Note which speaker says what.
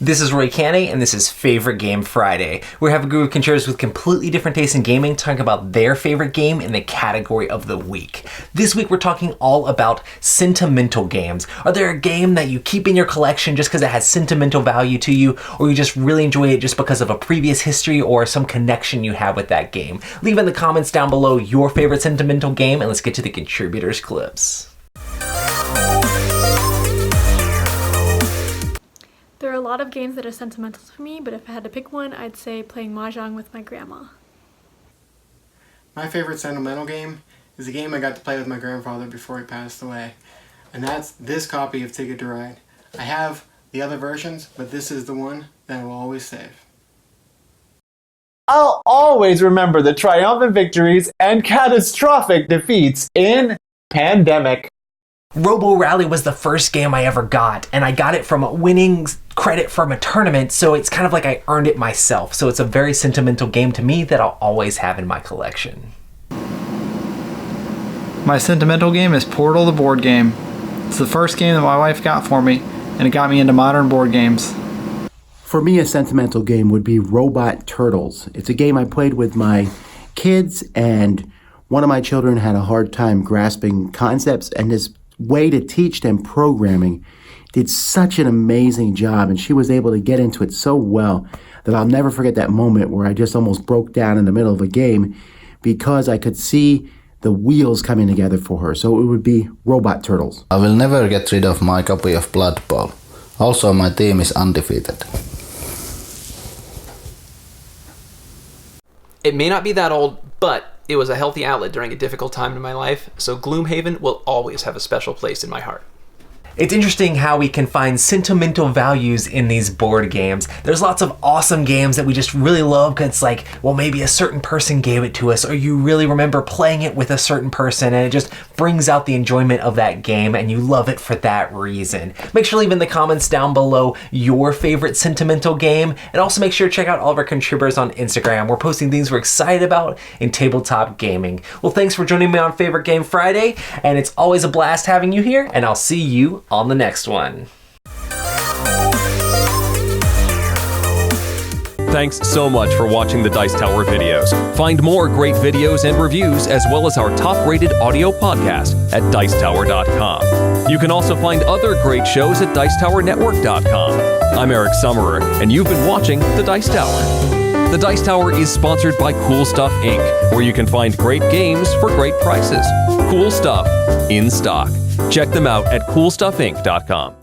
Speaker 1: This is Roy Canny, and this is Favorite Game Friday. We have a group of contributors with completely different tastes in gaming talking about their favorite game in the category of the week. This week we're talking all about sentimental games. Are there a game that you keep in your collection just because it has sentimental value to you, or you just really enjoy it just because of a previous history or some connection you have with that game? Leave in the comments down below your favorite sentimental game, and let's get to the contributors' clips.
Speaker 2: There are a lot of games that are sentimental to me, but if I had to pick one, I'd say playing Mahjong with my grandma.
Speaker 3: My favorite sentimental game is a game I got to play with my grandfather before he passed away, and that's this copy of Ticket to Ride. I have the other versions, but this is the one that I will always save.
Speaker 4: I'll always remember the triumphant victories and catastrophic defeats in Pandemic.
Speaker 1: Robo Rally was the first game I ever got, and I got it from winning credit from a tournament, so it's kind of like I earned it myself. So it's a very sentimental game to me that I'll always have in my collection.
Speaker 5: My sentimental game is Portal the board game. It's the first game that my wife got for me, and it got me into modern board games.
Speaker 6: For me, a sentimental game would be Robot Turtles. It's a game I played with my kids, and one of my children had a hard time grasping concepts, and this way to teach them programming did such an amazing job, and she was able to get into it so well that I'll never forget that moment where I just almost broke down in the middle of a game because I could see the wheels coming together for her. So it would be Robot Turtles.
Speaker 7: I will never get rid of my copy of Blood Bowl. Also, my team is undefeated.
Speaker 8: It may not be that old, but it was a healthy outlet during a difficult time in my life, so Gloomhaven will always have a special place in my heart.
Speaker 1: It's interesting how we can find sentimental values in these board games. There's lots of awesome games that we just really love because it's like, well, maybe a certain person gave it to us, or you really remember playing it with a certain person, and it just brings out the enjoyment of that game, and you love it for that reason. Make sure to leave in the comments down below your favorite sentimental game, and also make sure to check out all of our contributors on Instagram. We're posting things we're excited about in tabletop gaming. Well, thanks for joining me on Favorite Game Friday, and it's always a blast having you here, and I'll see you on the next one.
Speaker 9: Thanks so much for watching the Dice Tower videos. Find more great videos and reviews, as well as our top-rated audio podcast at Dicetower.com. You can also find other great shows at Dicetowernetwork.com. I'm Eric Summerer, and you've been watching The Dice Tower. The Dice Tower is sponsored by Cool Stuff Inc., where you can find great games for great prices. Cool stuff in stock. Check them out at CoolStuffInc.com.